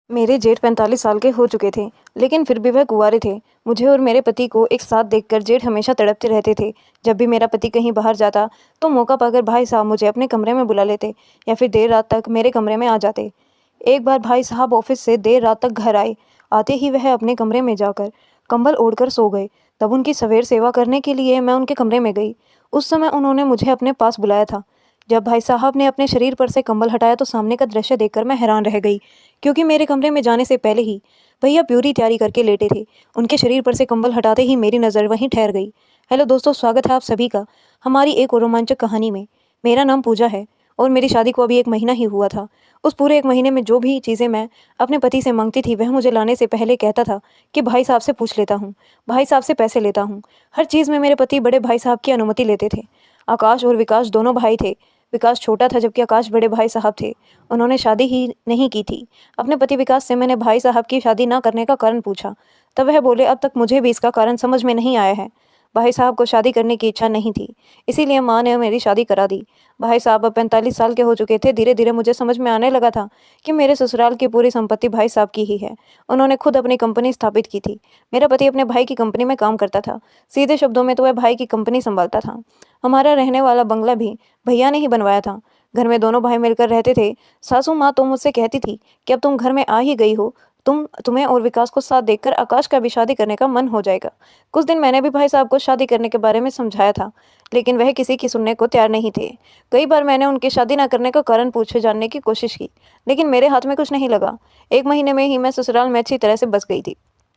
मेरे जेठ 45 साल के हो चुके थे, लेकिन फिर भी वह कुंवारे थे। मुझे और मेरे पति को एक साथ देखकर जेठ हमेशा तड़पते रहते थे। जब भी मेरा पति कहीं बाहर जाता, तो मौका पाकर भाई साहब मुझे अपने कमरे में बुला लेते या फिर देर रात तक मेरे कमरे में आ जाते। एक बार भाई साहब ऑफिस से देर रात तक घर आए। आते ही वह अपने कमरे में जाकर कंबल ओढ़कर सो गए। तब उनकी सवेर सेवा करने के लिए मैं उनके कमरे में गई। उस समय उन्होंने मुझे अपने पास बुलाया था। जब भाई साहब ने अपने शरीर पर से कंबल हटाया तो सामने का दृश्य देखकर मैं हैरान रह गई, क्योंकि मेरे कमरे में जाने से पहले ही भैया प्यूरी तैयारी करके लेटे थे। उनके शरीर पर से कंबल हटाते ही मेरी नज़र वहीं ठहर गई। हेलो दोस्तों, स्वागत है आप सभी का हमारी एक और रोमांचक कहानी में। मेरा नाम पूजा है और मेरी शादी को अभी 1 महीना ही हुआ था। उस पूरे 1 महीने में जो भी चीज़ें मैं अपने पति से मांगती थी, वह मुझे लाने से पहले कहता था कि भाई साहब से पूछ लेता हूँ, भाई साहब से पैसे लेता हूँ। हर चीज़ में मेरे पति बड़े भाई साहब की अनुमति लेते थे। आकाश और विकास दोनों भाई थे। विकास छोटा था जबकि आकाश बड़े भाई साहब थे। उन्होंने शादी ही नहीं की थी। अपने पति विकास से मैंने भाई साहब की शादी ना करने का कारण पूछा। तब वह बोले, अब तक मुझे भी इसका कारण समझ में नहीं आया है। भाई साहब को शादी करने की इच्छा नहीं थी, इसीलिए माँ ने मेरी शादी करा दी। भाई साहब अब 45 साल के हो चुके थे। धीरे धीरे मुझे समझ में आने लगा था कि मेरे ससुराल की पूरी संपत्ति भाई साहब की ही है। उन्होंने खुद अपनी कंपनी स्थापित की थी। मेरा पति अपने भाई की कंपनी में काम करता था। सीधे शब्दों में तो वह भाई की कंपनी संभालता था। हमारा रहने वाला बंगला भी भैया ने ही बनवाया था। घर में दोनों भाई मिलकर रहते थे। सासू माँ तो मुझसे कहती थी कि अब तुम घर में आ ही गई हो, तुम्हें और विकास को साथ देखकर आकाश का भी शादी करने का मन हो जाएगा। कुछ दिन मैंने भी भाई साहब को शादी करने के बारे में समझाया था, लेकिन वह किसी की सुनने को तैयार नहीं थे। कई बार मैंने उनकी शादी न करने का कारण पूछे जानने की कोशिश की, लेकिन मेरे हाथ में कुछ नहीं लगा। 1 महीने में ही मैं ससुराल में अच्छी तरह से बस गई थी।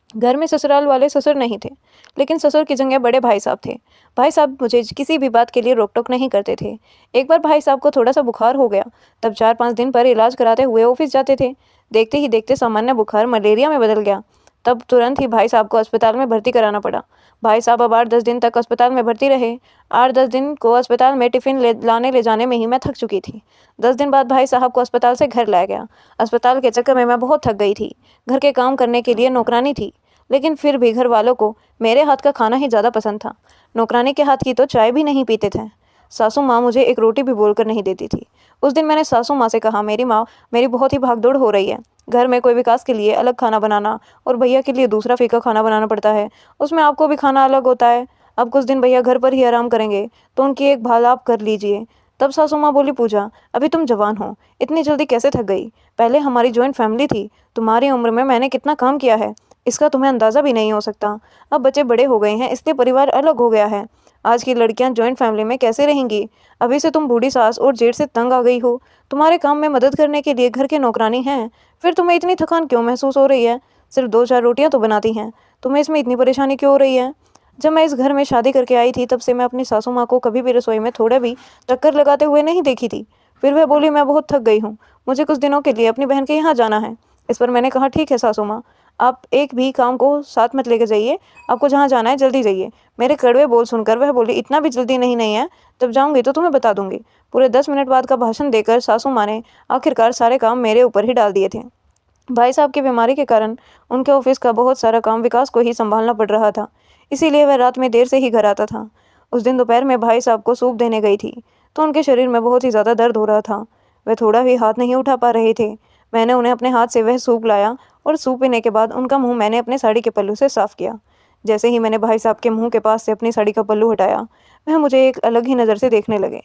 घर में ससुराल वाले ससुर नहीं थे, लेकिन ससुर की जगह बड़े भाई साहब थे। भाई साहब मुझे किसी भी बात के लिए रोक टोक नहीं करते थे। एक बार भाई साहब को थोड़ा सा बुखार हो गया, तब 4-5 दिन पर इलाज कराते हुए ऑफिस जाते थे। देखते ही देखते सामान्य बुखार मलेरिया में बदल गया। तब तुरंत ही भाई साहब को अस्पताल में भर्ती कराना पड़ा। भाई साहब अब 8-10 दिन तक अस्पताल में भर्ती रहे। 8-10 दिन को अस्पताल में टिफ़िन लाने ले जाने में ही मैं थक चुकी थी। 10 दिन बाद भाई साहब को अस्पताल से घर लाया गया। अस्पताल के चक्कर में मैं बहुत थक गई थी। घर के काम करने के लिए नौकरानी थी, लेकिन फिर भी घर वालों को मेरे हाथ का खाना ही ज़्यादा पसंद था। नौकरानी के हाथ की तो चाय भी नहीं पीते थे। सासू माँ मुझे एक रोटी भी बोलकर नहीं देती थी। उस दिन मैंने सासू माँ से कहा, मेरी माँ, मेरी बहुत ही भागदौड़ हो रही है। घर में कोई विकास के लिए अलग खाना बनाना और भैया के लिए दूसरा फीका खाना बनाना पड़ता है। उसमें आपको भी खाना अलग होता है। अब कुछ दिन भैया घर पर ही आराम करेंगे, तो उनकी एक भाल आप कर लीजिए। तब सासू माँ बोली, पूजा, अभी तुम जवान हो, इतनी जल्दी कैसे थक गई? पहले हमारी जॉइंट फैमिली थी। तुम्हारी उम्र में मैंने कितना काम किया है, इसका तुम्हें अंदाज़ा भी नहीं हो सकता। अब बच्चे बड़े हो गए हैं, इसलिए परिवार अलग हो गया है। आज की लड़कियां जॉइंट फैमिली में कैसे रहेंगी? अभी से तुम बूढ़ी सास और जेठ से तंग आ गई हो। तुम्हारे काम में मदद करने के लिए घर के नौकरानी हैं, फिर तुम्हें इतनी थकान क्यों महसूस हो रही है? सिर्फ 2-4 रोटियां तो बनाती हैं, तुम्हें इसमें इतनी परेशानी क्यों हो रही है? जब मैं इस घर में शादी करके आई थी, तब से मैं अपनी सासू माँ को कभी भी रसोई में थोड़ा भी चक्कर लगाते हुए नहीं देखी थी। फिर वह बोली, मैं बहुत थक गई हूँ, मुझे कुछ दिनों के लिए अपनी बहन के यहाँ जाना है। इस पर मैंने कहा, ठीक है सासू माँ, आप एक भी काम को साथ मत लेकर जाइए, आपको जहाँ जाना है जल्दी जाइए। मेरे कड़वे बोल सुनकर वह बोली, इतना भी जल्दी नहीं है, जब जाऊँगी तो तुम्हें बता दूंगी। पूरे 10 मिनट बाद का भाषण देकर सासू माँ ने आखिरकार सारे काम मेरे ऊपर ही डाल दिए थे। भाई साहब की बीमारी के कारण उनके ऑफिस का बहुत सारा काम विकास को ही संभालना पड़ रहा था, इसीलिए वह रात में देर से ही घर आता था। उस दिन दोपहर में भाई साहब को सूप देने गई थी, तो उनके शरीर में बहुत ही ज़्यादा दर्द हो रहा था। वह थोड़ा भी हाथ नहीं उठा पा रहे थे। मैंने उन्हें अपने हाथ से वह सूप लाया और सूप पीने के बाद उनका मुंह मैंने अपने साड़ी के पल्लू से साफ किया। जैसे ही मैंने भाई साहब के मुंह के पास से अपनी साड़ी का पल्लू हटाया, वह मुझे एक अलग ही नज़र से देखने लगे।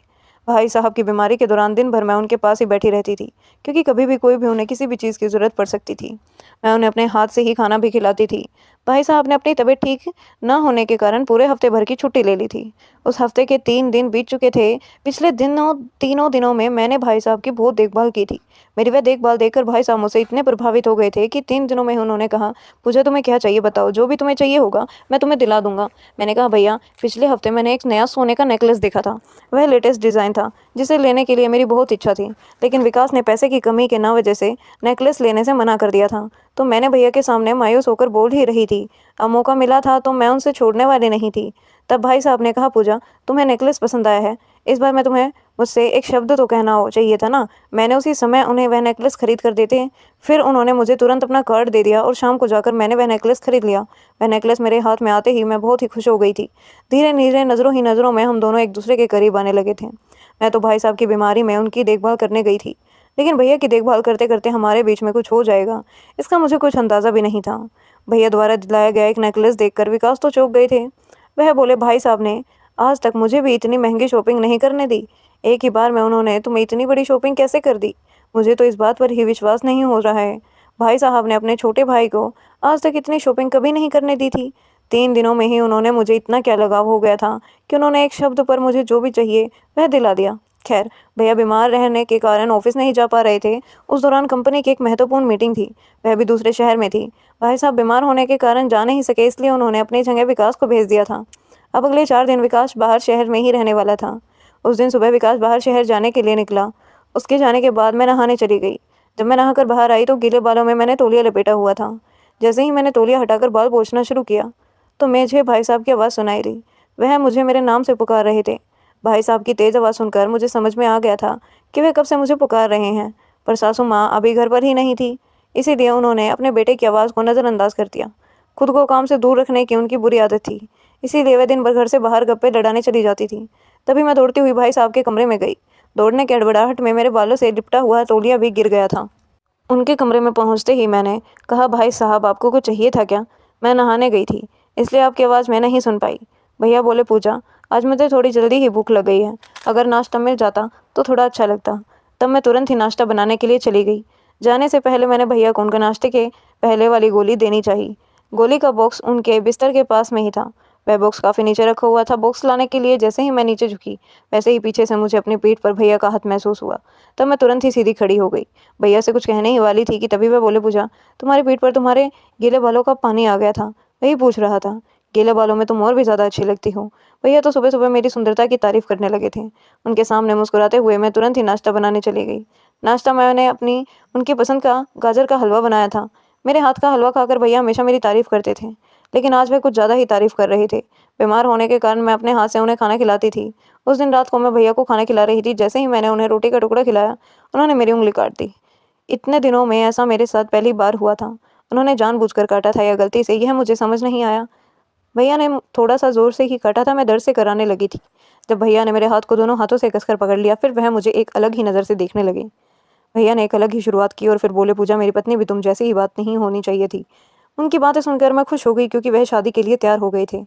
भाई साहब की बीमारी के दौरान दिन भर मैं उनके पास ही बैठी रहती थी, क्योंकि कभी भी कोई भी उन्हें किसी भी चीज़ की ज़रूरत पड़ सकती थी। मैं उन्हें अपने हाथ से ही खाना भी खिलाती थी। भाई साहब ने अपनी तबीयत ठीक न होने के कारण पूरे हफ्ते भर की छुट्टी ले ली थी। उस हफ्ते के 3 दिन बीत चुके थे। पिछले तीनों दिनों में मैंने भाई साहब की बहुत देखभाल की थी। मेरी वह देखभाल देखकर भाई साहब मुझसे इतने प्रभावित हो गए थे कि 3 दिनों में उन्होंने कहा, पूजा तुम्हें क्या चाहिए बताओ, जो भी तुम्हें चाहिए होगा मैं तुम्हें दिला दूंगा। मैंने कहा, भैया, पिछले हफ्ते मैंने एक नया सोने का नेकलेस देखा था। वह लेटेस्ट डिज़ाइन था, जिसे लेने के लिए मेरी बहुत इच्छा थी, लेकिन विकास ने पैसे की कमी के न वजह से नेकलेस लेने से मना कर दिया था। तो मैंने भैया के सामने मायूस होकर बोल ही रही थी। अब मौका मिला था तो मैं उनसे छोड़ने वाली नहीं थी। तब भाई साहब ने कहा, पूजा, तुम्हें नेकलेस पसंद आया है, इस बार मैं तुम्हें मुझसे एक शब्द तो कहना हो चाहिए था ना। मैंने उसी समय उन्हें वह नेकलेस खरीद कर देते। फिर उन्होंने मुझे तुरंत अपना कार्ड दे दिया और शाम को जाकर मैंने वह नेकलेस खरीद लिया। वह नेकलेस मेरे हाथ में आते ही मैं बहुत ही खुश हो गई थी। धीरे धीरे नज़रों ही नज़रों में हम दोनों एक दूसरे के करीब आने लगे थे। मैं तो भाई साहब की बीमारी में उनकी देखभाल करने गई थी। लेकिन भैया की देखभाल करते करते हमारे बीच में कुछ हो जाएगा, इसका मुझे कुछ अंदाज़ा भी नहीं था। भैया द्वारा दिलाया गया एक नेकलेस देखकर विकास तो चौंक गए थे। वह बोले, भाई साहब ने आज तक मुझे भी इतनी महंगी शॉपिंग नहीं करने दी। एक ही बार में उन्होंने तुम्हें इतनी बड़ी शॉपिंग कैसे कर दी? मुझे तो इस बात पर ही विश्वास नहीं हो रहा है। भाई साहब ने अपने छोटे भाई को आज तक इतनी शॉपिंग कभी नहीं करने दी थी। 3 दिनों में ही उन्होंने मुझे इतना क्या लगाव हो गया था कि उन्होंने एक शब्द पर मुझे जो भी चाहिए वह दिला दिया। खैर, भैया बीमार रहने के कारण ऑफिस नहीं जा पा रहे थे। उस दौरान कंपनी की एक महत्वपूर्ण मीटिंग थी, वह भी दूसरे शहर में थी। भाई साहब बीमार होने के कारण जा नहीं सके, इसलिए उन्होंने अपनी जगह विकास को भेज दिया था। अब अगले 4 दिन विकास बाहर शहर में ही रहने वाला था। उस दिन सुबह विकास बाहर शहर जाने के लिए निकला। उसके जाने के बाद मैं नहाने चली गई। जब मैं नहाकर बाहर आई तो गीले बालों में मैंने तौलिया लपेटा हुआ था। जैसे ही मैंने तौलिया हटाकर बाल पोंछना शुरू किया तो मुझे भाई साहब की आवाज़ सुनाई दी। वह मुझे मेरे नाम से पुकार रहे थे। भाई साहब की तेज़ आवाज़ सुनकर मुझे समझ में आ गया था कि वे कब से मुझे पुकार रहे हैं, पर सासू माँ अभी घर पर ही नहीं थी, इसीलिए उन्होंने अपने बेटे की आवाज़ को नज़रअंदाज कर दिया। खुद को काम से दूर रखने की उनकी बुरी आदत थी, इसीलिए वह दिन भर घर से बाहर गप्पे लड़ाने चली जाती थी। तभी मैं दौड़ती हुई भाई साहब के कमरे में गई। दौड़ने की हड़बड़ाहट में मेरे बालों से लिपटा हुआ तौलिया भी गिर गया था। उनके कमरे में पहुंचते ही मैंने कहा, भाई साहब आपको कुछ चाहिए था क्या? मैं नहाने गई थी, इसलिए आपकी आवाज़ मैं नहीं सुन पाई। भैया बोले, पूजा आज मुझे थोड़ी जल्दी ही भूख लग गई है, अगर नाश्ता मिल जाता तो थोड़ा अच्छा लगता। तब मैं तुरंत ही नाश्ता बनाने के लिए चली गई। जाने से पहले मैंने भैया को उनके नाश्ते के पहले वाली गोली देनी चाहिए। गोली का बॉक्स उनके बिस्तर के पास में ही था। वह बॉक्स काफ़ी नीचे रखा हुआ था। बॉक्स लाने के लिए जैसे ही मैं नीचे झुकी, वैसे ही पीछे से मुझे अपनी पीठ पर भैया का हाथ महसूस हुआ। तब मैं तुरंत ही सीधी खड़ी हो गई। भैया से कुछ कहने ही वाली थी कि तभी वह बोले, पूजा तुम्हारी पीठ पर तुम्हारे गीले बालों का पानी आ गया था, वही पूछ रहा था। गीले बालों में तुम और भी ज़्यादा अच्छी लगती हो। भैया तो सुबह सुबह मेरी सुंदरता की तारीफ करने लगे थे। उनके सामने मुस्कुराते हुए मैं तुरंत ही नाश्ता बनाने चली गई। नाश्ता मैंने अपनी उनकी पसंद का गाजर का हलवा बनाया था। मेरे हाथ का हलवा खाकर भैया हमेशा मेरी तारीफ करते थे, लेकिन आज वे कुछ ज़्यादा ही तारीफ कर रहे थे। बीमार होने के कारण मैं अपने हाथ से उन्हें खाना खिलाती थी। उस दिन रात को मैं भैया को खाना खिला रही थी। जैसे ही मैंने उन्हें रोटी का टुकड़ा खिलाया, उन्होंने मेरी उंगली काट दी। इतने दिनों में ऐसा मेरे साथ पहली बार हुआ था। उन्होंने जानबूझकर काटा था या गलती से, यह मुझे समझ नहीं आया। भैया ने थोड़ा सा जोर से ही काटा था, मैं दर्द से कराने लगी थी। जब भैया ने मेरे हाथ को दोनों हाथों से कसकर पकड़ लिया, फिर वह मुझे एक अलग ही नज़र से देखने लगे। भैया ने एक अलग ही शुरुआत की और फिर बोले, पूजा मेरी पत्नी भी तुम जैसी ही बात नहीं होनी चाहिए थी। उनकी बातें सुनकर मैं खुश हो गई, क्योंकि वह शादी के लिए तैयार हो गए थे।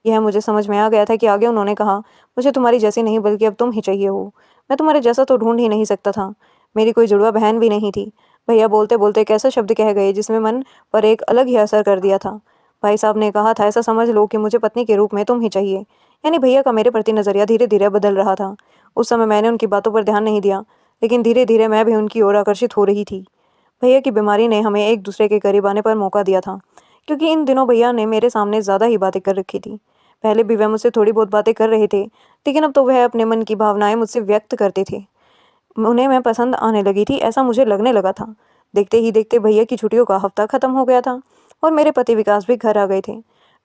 यह मुझे समझ में आ गया था कि आगे उन्होंने कहा, मुझे तुम्हारी जैसी नहीं बल्कि अब तुम ही चाहिए हो। मैं तुम्हारे जैसा तो ढूंढ ही नहीं सकता था। मेरी कोई जुड़वा बहन भी नहीं थी। भैया बोलते बोलते एक ऐसा शब्द कह गए जिसमें मन पर एक अलग ही असर कर दिया था। भाई साहब ने कहा था, ऐसा समझ लो कि मुझे पत्नी के रूप में तुम ही चाहिए। यानी भैया का मेरे प्रति नज़रिया धीरे धीरे बदल रहा था। उस समय मैंने उनकी बातों पर ध्यान नहीं दिया, लेकिन धीरे धीरे मैं भी उनकी ओर आकर्षित हो रही थी। भैया की बीमारी ने हमें एक दूसरे के करीब आने पर मौका दिया था, क्योंकि इन दिनों भैया ने मेरे सामने ज़्यादा ही बातें कर रखी थी। पहले भी वह मुझसे थोड़ी बहुत बातें कर रहे थे, लेकिन अब तो वह अपने मन की भावनाएं मुझसे व्यक्त करते थे। उन्हें मैं पसंद आने लगी थी, ऐसा मुझे लगने लगा था। देखते ही देखते भैया की छुट्टियों का हफ्ता ख़त्म हो गया था और मेरे पति विकास भी घर आ गए थे।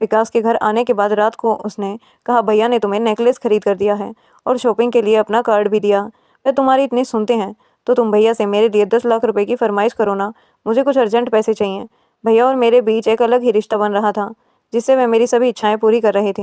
विकास के घर आने के बाद रात को उसने कहा, भैया ने तुम्हें नेकलेस खरीद कर दिया है और शॉपिंग के लिए अपना कार्ड भी दिया। वह तुम्हारी इतनी सुनते हैं तो तुम भैया से मेरे लिए 10 लाख रुपए की फरमाइश करो ना, मुझे कुछ अर्जेंट पैसे चाहिए। भैया और मेरे बीच एक अलग ही रिश्ता बन रहा था, जिससे वह मेरी सभी इच्छाएं पूरी कर रहे थे।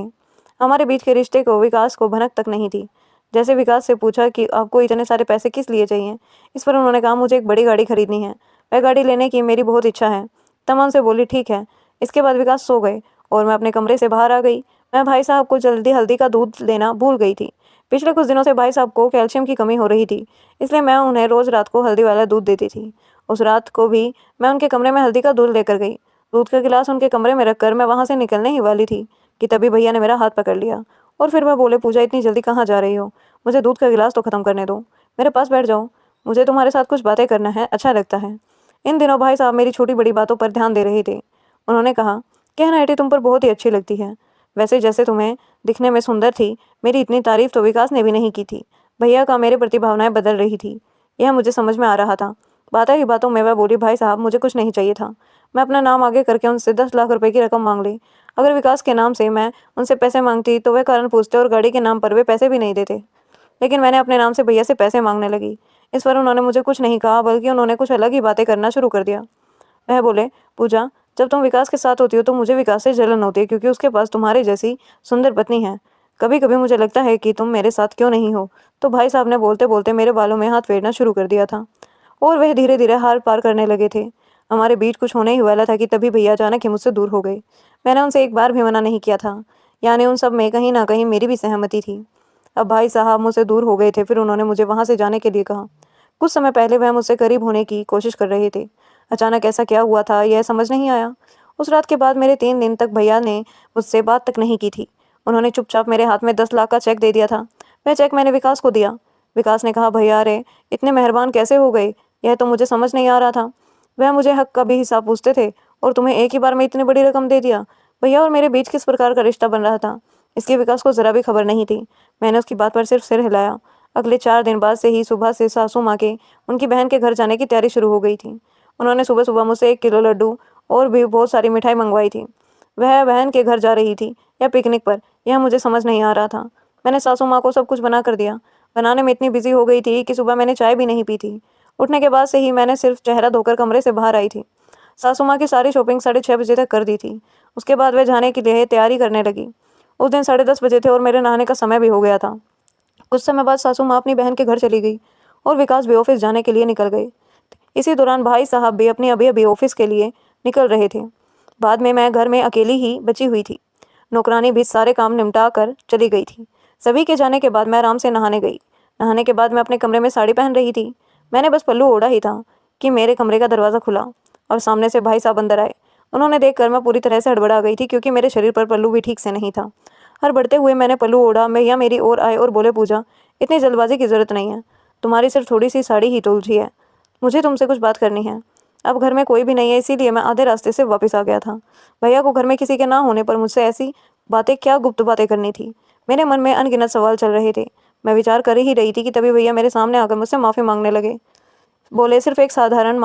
हमारे बीच के रिश्ते को विकास को भनक तक नहीं थी। जैसे विकास से पूछा कि आपको इतने सारे पैसे किस लिए चाहिए, इस पर उन्होंने कहा, मुझे एक बड़ी गाड़ी खरीदनी है, वह गाड़ी लेने की मेरी बहुत इच्छा है। तब मैं उनसे बोली, ठीक है। इसके बाद विकास सो गए और मैं अपने कमरे से बाहर आ गई। मैं भाई साहब को जल्दी हल्दी का दूध देना भूल गई थी। पिछले कुछ दिनों से भाई साहब को कैल्शियम की कमी हो रही थी, इसलिए मैं उन्हें रोज़ रात को हल्दी वाला दूध देती थी। उस रात को भी मैं उनके कमरे में हल्दी का दूध लेकर गई। दूध का गिलास उनके कमरे में रखकर मैं वहाँ से निकलने ही वाली थी कि तभी भैया ने मेरा हाथ पकड़ लिया और फिर वह बोले, पूजा इतनी जल्दी कहाँ जा रही हो? मुझे दूध का गिलास तो ख़त्म करने दो, मेरे पास बैठ जाओ, मुझे तुम्हारे साथ कुछ बातें करना है, अच्छा लगता है। इन दिनों भाई साहब मेरी छोटी बड़ी बातों पर ध्यान दे रहे थे। उन्होंने कहा, कहना आंटी तुम पर बहुत ही अच्छी लगती है। वैसे जैसे तुम्हें दिखने में सुंदर थी, मेरी इतनी तारीफ तो विकास ने भी नहीं की थी। भैया का मेरे प्रति भावनाएं बदल रही थी, यह मुझे समझ में आ रहा था। बातों ही बातों में वह बोली, भाई साहब मुझे कुछ नहीं चाहिए था। मैं अपना नाम आगे करके उनसे 10 लाख रुपए की रकम मांग ली। अगर विकास के नाम से मैं उनसे पैसे मांगती तो वह कारण पूछते और गाड़ी के नाम पर वे पैसे भी नहीं देते। लेकिन मैंने अपने नाम से भैया से पैसे मांगने लगी। इस पर उन्होंने मुझे कुछ नहीं कहा, बल्कि उन्होंने कुछ अलग ही बातें करना शुरू कर दिया। वह बोले, पूजा जब तुम विकास के साथ होती हो तो मुझे विकास से जलन होती है, क्योंकि उसके पास तुम्हारे जैसी सुंदर पत्नी है। कभी कभी मुझे लगता है कि तुम मेरे साथ क्यों नहीं हो। तो भाई साहब ने बोलते बोलते मेरे बालों में हाथ फेरना शुरू कर दिया था। और वह धीरे धीरे हार पार करने लगे थे। हमारे बीच कुछ होने ही वाला था कि तभी भैया अचानक ही मुझसे दूर हो गए। मैंने उनसे एक बार भी मना नहीं किया था, यानी उन सब में कहीं ना कहीं मेरी भी सहमति थी। अब भाई साहब मुझसे दूर हो गए थे, फिर उन्होंने मुझे वहाँ से जाने के लिए कहा। कुछ समय पहले वह मुझसे करीब होने की कोशिश कर रहे थे। अचानक ऐसा क्या हुआ था यह समझ नहीं आया। उस रात के बाद मेरे 3 दिन तक भैया ने मुझसे बात तक नहीं की थी। उन्होंने चुपचाप मेरे हाथ में 10 लाख का चेक दे दिया था। वह चेक मैंने विकास को दिया। विकास ने कहा, भैया अरे इतने मेहरबान कैसे हो गए, यह तो मुझे समझ नहीं आ रहा था। वह मुझे हक का भी हिसाब पूछते थे और तुम्हें एक ही बार में इतनी बड़ी रकम दे दिया। भैया और मेरे बीच किस प्रकार का रिश्ता बन रहा था, इसकी विकास को जरा भी खबर नहीं थी। मैंने उसकी बात पर सिर्फ सिर हिलाया। अगले 4 दिन बाद से ही सुबह से सासू माँ के उनकी बहन के घर जाने की तैयारी शुरू हो गई थी। उन्होंने सुबह सुबह मुझसे 1 किलो लड्डू और भी बहुत सारी मिठाई मंगवाई थी। वह बहन के घर जा रही थी या पिकनिक पर, यह मुझे समझ नहीं आ रहा था। मैंने सासू माँ को सब कुछ बना कर दिया। बनाने में इतनी बिजी हो गई थी कि सुबह मैंने चाय भी नहीं पी थी। उठने के बाद से ही मैंने सिर्फ चेहरा धोकर कमरे से बाहर आई थी। सासू माँ की सारी शॉपिंग 6:30 बजे तक कर दी थी। उसके बाद वह जाने के लिए तैयारी करने लगी। उस दिन 10:30 बजे थे और मेरे नहाने का समय भी हो गया था। कुछ समय बाद सासू माँ अपनी बहन के घर चली गई और विकास भी ऑफिस जाने के लिए निकल गए। इसी दौरान भाई साहब भी अपने अभी अभी ऑफिस के लिए निकल रहे थे। बाद में मैं घर में अकेली ही बची हुई थी। नौकरानी भी सारे काम निपटा कर चली गई थी। सभी के जाने के बाद मैं आराम से नहाने गई। नहाने के बाद मैं अपने कमरे में साड़ी पहन रही थी। मैंने बस पल्लू ओढ़ा ही था कि मेरे कमरे का दरवाज़ा खुला और सामने से भाई साहब अंदर आए। उन्होंने देखकर मैं पूरी तरह से हड़बड़ा गई थी, क्योंकि मेरे शरीर पर पल्लू भी ठीक से नहीं था। हड़बड़ते हुए मैंने पल्लू ओढ़ा। भैया मेरी ओर आए और बोले, पूजा इतनी जल्दबाजी की ज़रूरत नहीं है, तुम्हारी सिर्फ थोड़ी सी साड़ी ही तो उलझी है। मुझे तुमसे कुछ बात करनी है। अब घर में कोई भी नहीं है, इसीलिए मैं आधे रास्ते से वापस आ गया था। भैया को घर में किसी के ना होने पर मुझसे ऐसी बातें, क्या गुप्त बातें करनी थी। मेरे मन में अनगिनत सवाल चल रहे थे। मैं विचार कर ही रही थी कि तभी भैया मेरे सामने आकर मुझसे माफ़ी मांगने लगे। बोले, सिर्फ एक साधारण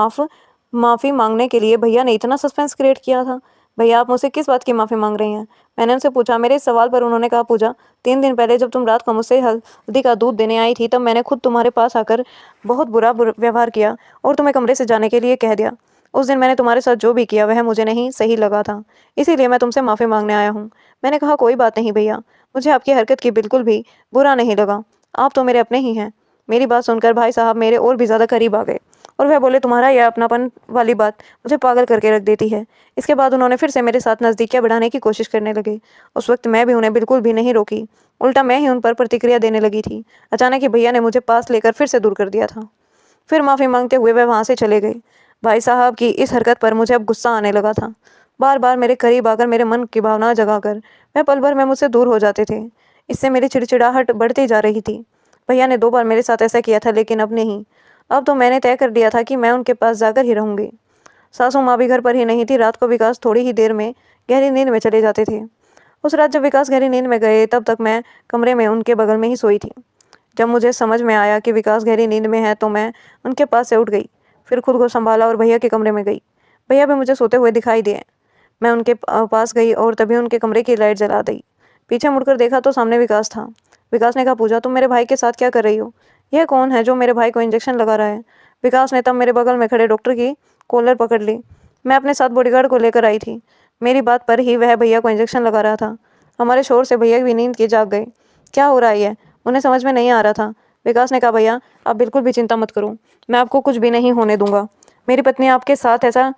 माफ़ी मांगने के लिए भैया ने इतना सस्पेंस क्रिएट किया था। भैया आप मुझसे किस बात की माफ़ी मांग रही हैं? मैंने उनसे पूछा। मेरे इस सवाल पर उन्होंने कहा, पूजा 3 दिन पहले जब तुम रात को मुझसे हल्दी का दूध देने आई थी, तब मैंने खुद तुम्हारे पास आकर बहुत बुरा व्यवहार किया और तुम्हें कमरे से जाने के लिए कह दिया। उस दिन मैंने तुम्हारे साथ जो भी किया वह मुझे नहीं सही लगा था, इसीलिए मैं तुमसे माफ़ी मांगने आया हूँ। मैंने कहा, कोई बात नहीं भैया, मुझे आपकी हरकत की बिल्कुल भी बुरा नहीं लगा, आप तो मेरे अपने ही हैं। मेरी बात सुनकर भाई साहब मेरे और भी ज़्यादा करीब आ गए और वह बोले, तुम्हारा यह अपनापन वाली बात मुझे पागल करके रख देती है। इसके बाद उन्होंने फिर से मेरे साथ नज़दीकियाँ बढ़ाने की कोशिश करने लगे। उस वक्त मैं भी उन्हें बिल्कुल भी नहीं रोकी, उल्टा मैं ही उन पर प्रतिक्रिया देने लगी थी। अचानक ही भैया ने मुझे पास लेकर फिर से दूर कर दिया था। फिर माफ़ी मांगते हुए वह वहाँ से चले गए। भाई साहब की इस हरकत पर मुझे अब गुस्सा आने लगा था। बार बार मेरे करीब आकर मेरे मन की भावना जगाकर वह पल भर में मुझसे दूर हो जाते थे। इससे मेरी चिड़चिड़ाहट बढ़ती जा रही थी। भैया ने 2 बार मेरे साथ ऐसा किया था, लेकिन अब नहीं। अब तो मैंने तय कर लिया था कि मैं उनके पास जाकर ही रहूंगी। सासू माँ भी घर पर ही नहीं थी। रात को विकास थोड़ी ही देर में गहरी नींद में चले जाते थे। उस रात जब विकास गहरी नींद में गए, तब तक मैं कमरे में उनके बगल में ही सोई थी। जब मुझे समझ में आया कि विकास गहरी नींद में है, तो मैं उनके पास से उठ गई। फिर खुद को संभाला और भैया के कमरे में गई। भैया भी मुझे सोते हुए दिखाई दिए। मैं उनके पास गई और तभी उनके कमरे की लाइट जला दी। पीछे मुड़कर देखा तो सामने विकास था। विकास ने कहा, पूजा तुम मेरे भाई के साथ क्या कर रही हो? यह कौन है जो मेरे भाई को इंजेक्शन लगा रहा है? विकास ने तब मेरे बगल में खड़े डॉक्टर की कॉलर पकड़ ली। मैं अपने साथ बॉडीगार्ड को लेकर आई थी। मेरी बात पर ही वह भैया को इंजेक्शन लगा रहा था। हमारे शोर से भैया भी नींद के जाग गए। क्या हो रहा है? उन्हें समझ में नहीं आ रहा था। विकास ने कहा, भैया आप बिल्कुल भी चिंता मत करो, मैं आपको कुछ भी नहीं होने दूंगा। मेरी पत्नी आपके साथ ऐसा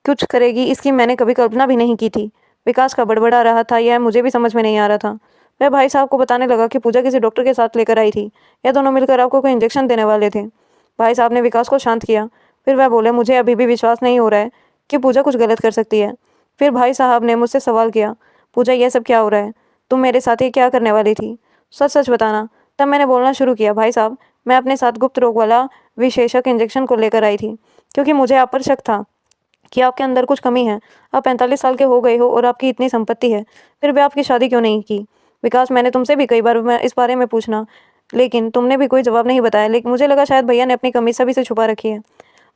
कुछ करेगी, इसकी मैंने कभी कल्पना भी नहीं की थी। विकास का बड़बड़ा रहा था, यह मुझे भी समझ में नहीं आ रहा था। वह भाई साहब को बताने लगा कि पूजा किसी डॉक्टर के साथ लेकर आई थी, यह दोनों मिलकर आपको कोई इंजेक्शन देने वाले थे। भाई साहब ने विकास को शांत किया। फिर वह बोले, मुझे अभी भी विश्वास नहीं हो रहा है कि पूजा कुछ गलत कर सकती है। फिर भाई साहब ने मुझसे सवाल किया, पूजा यह सब क्या हो रहा है? तुम मेरे साथ ये क्या करने वाली थी? सच सच बताना। तब मैंने बोलना शुरू किया, भाई साहब मैं अपने साथ गुप्त रोग वाला विशेषक इंजेक्शन को लेकर आई थी, क्योंकि मुझे आप पर शक था कि आपके अंदर कुछ कमी है। आप 45 साल के हो गए हो और आपकी इतनी संपत्ति है, फिर भी आपकी शादी क्यों नहीं की? विकास मैंने तुमसे भी कई बार मैं इस बारे में पूछना, लेकिन तुमने भी कोई जवाब नहीं बताया। लेकिन मुझे लगा शायद भैया ने अपनी कमी सभी से छुपा रखी है।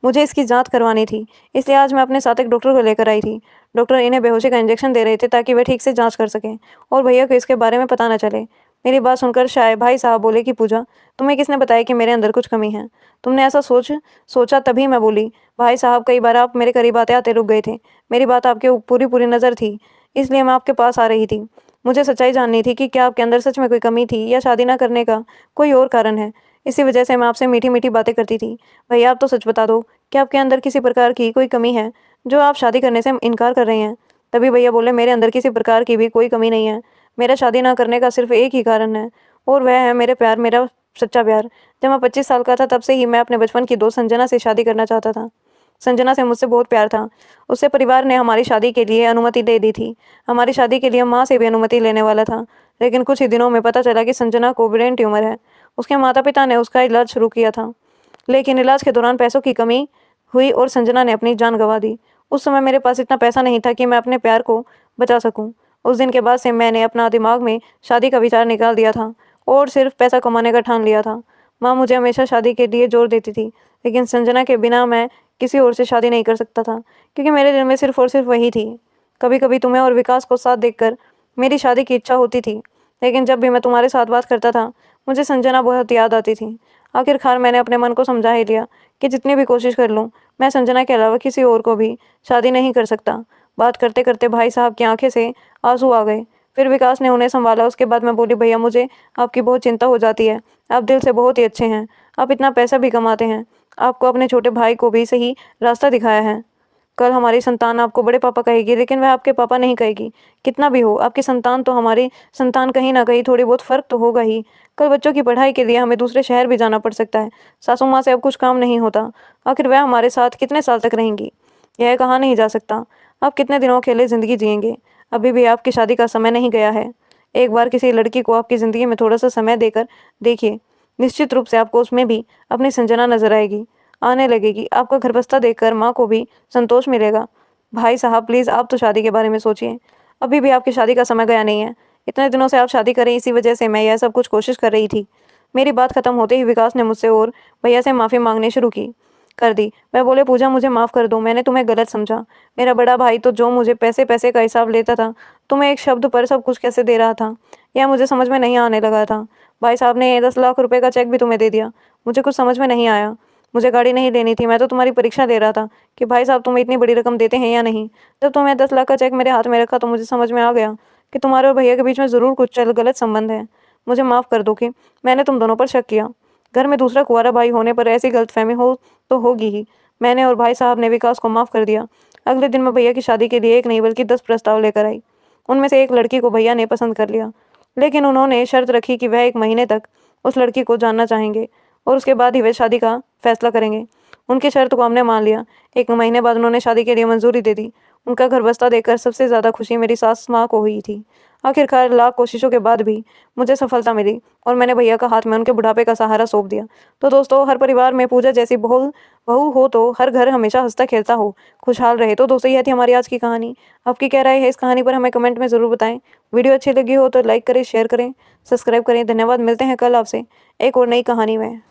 मुझे इसकी जांच करवानी थी, इसलिए आज मैं अपने साथ एक डॉक्टर को लेकर आई थी। डॉक्टर इन्हें बेहोशी का इंजेक्शन दे रहे थे ताकि वे ठीक से जांच कर सकें और भैया को इसके बारे में पता न चले। मेरी बात सुनकर शायद भाई साहब बोले कि पूजा तुम्हें किसने बताया कि मेरे अंदर कुछ कमी है? तुमने ऐसा सोचा? तभी मैं बोली, भाई साहब कई बार आप मेरे करीब आते आते रुक गए थे। मेरी बात आपके पूरी पूरी नज़र थी, इसलिए मैं आपके पास आ रही थी। मुझे सच्चाई जाननी थी कि क्या आपके अंदर सच में कोई कमी थी या शादी न करने का कोई और कारण है। इसी वजह से मैं आपसे मीठी मीठी बातें करती थी। भैया आप तो सच बता दो कि आपके अंदर किसी प्रकार की कोई कमी है जो आप शादी करने से इनकार कर रहे हैं। तभी भैया बोले मेरे अंदर किसी प्रकार की भी कोई कमी नहीं है। मेरा शादी ना करने का सिर्फ एक ही कारण है और वह है मेरे प्यार, मेरा सच्चा प्यार। जब मैं 25 साल का था तब से ही मैं अपने बचपन की दोस्त संजना से शादी करना चाहता था। संजना से मुझसे बहुत प्यार था। उससे परिवार ने हमारी शादी के लिए अनुमति दे दी थी। हमारी शादी के लिए माँ से भी अनुमति लेने वाला था, लेकिन कुछ ही दिनों में पता चला कि संजना को ब्रेन ट्यूमर है। उसके माता पिता ने उसका इलाज शुरू किया था, लेकिन इलाज के दौरान पैसों की कमी हुई और संजना ने अपनी जान गंवा दी। उस समय मेरे पास इतना पैसा नहीं था कि मैं अपने प्यार को बचा सकूं। उस दिन के बाद से मैंने अपना दिमाग में शादी का विचार निकाल दिया था और सिर्फ पैसा कमाने का ठान लिया था। माँ मुझे हमेशा शादी के लिए जोर देती थी, लेकिन संजना के बिना मैं किसी और से शादी नहीं कर सकता था, क्योंकि मेरे दिल में सिर्फ और सिर्फ वही थी। कभी कभी तुम्हें और विकास को साथ देखकर मेरी शादी की इच्छा होती थी, लेकिन जब भी मैं तुम्हारे साथ बात करता था मुझे संजना बहुत याद आती थी। आखिरकार मैंने अपने मन को समझा ही लिया कि जितनी भी कोशिश कर लूँ मैं संजना के अलावा किसी और को भी शादी नहीं कर सकता। बात करते करते भाई साहब की आंखें से आंसू आ गए। फिर विकास ने उन्हें संभाला। उसके बाद मैं बोली, भैया मुझे आपकी बहुत चिंता हो जाती है। आप दिल से बहुत ही अच्छे हैं, आप इतना पैसा भी कमाते हैं, आपको अपने छोटे भाई को भी सही रास्ता दिखाया है। कल हमारी संतान आपको बड़े पापा कहेगी, लेकिन वह आपके पापा नहीं कहेगी। कितना भी हो आपकी संतान तो हमारी संतान, कहीं ना कहीं थोड़ी बहुत फ़र्क तो होगा ही। कल बच्चों की पढ़ाई के लिए हमें दूसरे शहर भी जाना पड़ सकता है। सासू माँ से अब कुछ काम नहीं होता। आखिर वह हमारे साथ कितने साल तक रहेंगी यह कहा नहीं जा सकता। आप कितने दिनों अकेले ज़िंदगी जिएंगे। अभी भी आपकी शादी का समय नहीं गया है। एक बार किसी लड़की को आपकी ज़िंदगी में थोड़ा सा समय देकर देखिए, निश्चित रूप से आपको उसमें भी अपनी संजना नजर आने लगेगी। आपका घर बस्ता देखकर माँ को भी संतोष मिलेगा। भाई साहब प्लीज़ आप तो शादी के बारे में सोचिए। अभी भी आपकी शादी का समय गया नहीं है। इतने दिनों से आप शादी करें, इसी वजह से मैं यह सब कुछ कोशिश कर रही थी। मेरी बात खत्म होते ही विकास ने मुझसे और भैया से माफ़ी मांगनी शुरू कर दी। वह बोले, पूजा मुझे माफ़ कर दो, मैंने तुम्हें गलत समझा। मेरा बड़ा भाई तो जो मुझे पैसे पैसे का हिसाब लेता था, तुम्हें एक शब्द पर सब कुछ कैसे दे रहा था यह मुझे समझ में नहीं आने लगा था। भाई साहब ने 10 लाख रुपए का चेक भी तुम्हें दे दिया। मुझे कुछ समझ में नहीं आया। मुझे गाड़ी नहीं लेनी थी, मैं तो तुम्हारी परीक्षा दे रहा था कि भाई साहब तुम्हें इतनी बड़ी रकम देते हैं या नहीं। जब तुमने 10 लाख का चेक मेरे हाथ में रखा तो मुझे समझ में आ गया कि तुम्हारे और भैया के बीच में ज़रूर कुछ गलत संबंध है। मुझे माफ़ कर दो कि मैंने तुम दोनों पर शक किया। घर में दूसरा कुंवारा भाई होने पर ऐसी गलतफहमी हो तो होगी ही। मैंने और भाई साहब ने विकास को माफ़ कर दिया। अगले दिन मैं भैया की शादी के लिए एक नहीं बल्कि 10 प्रस्ताव लेकर आई। उनमें से एक लड़की को भैया ने पसंद कर लिया, लेकिन उन्होंने शर्त रखी कि वह 1 महीने तक उस लड़की को जानना चाहेंगे और उसके बाद ही वे शादी का फैसला करेंगे। उनकी शर्त को हमने मान लिया। 1 महीने बाद उन्होंने शादी के लिए मंजूरी दे दी। उनका घर बस्ता देखकर सबसे ज़्यादा खुशी मेरी सास माँ को हुई थी। आखिरकार लाख कोशिशों के बाद भी मुझे सफलता मिली और मैंने भैया का हाथ में उनके बुढ़ापे का सहारा सौंप दिया। तो दोस्तों, हर परिवार में पूजा जैसी बहू हो तो हर घर हमेशा हंसता खेलता हो, खुशहाल रहे। तो दोस्तों, यह थी हमारी आज की कहानी। आपकी क्या राय है इस कहानी पर हमें कमेंट में ज़रूर बताएं। वीडियो अच्छी लगी हो तो लाइक करें, शेयर करें, सब्सक्राइब करें। धन्यवाद। मिलते हैं कल आपसे एक और नई कहानी में।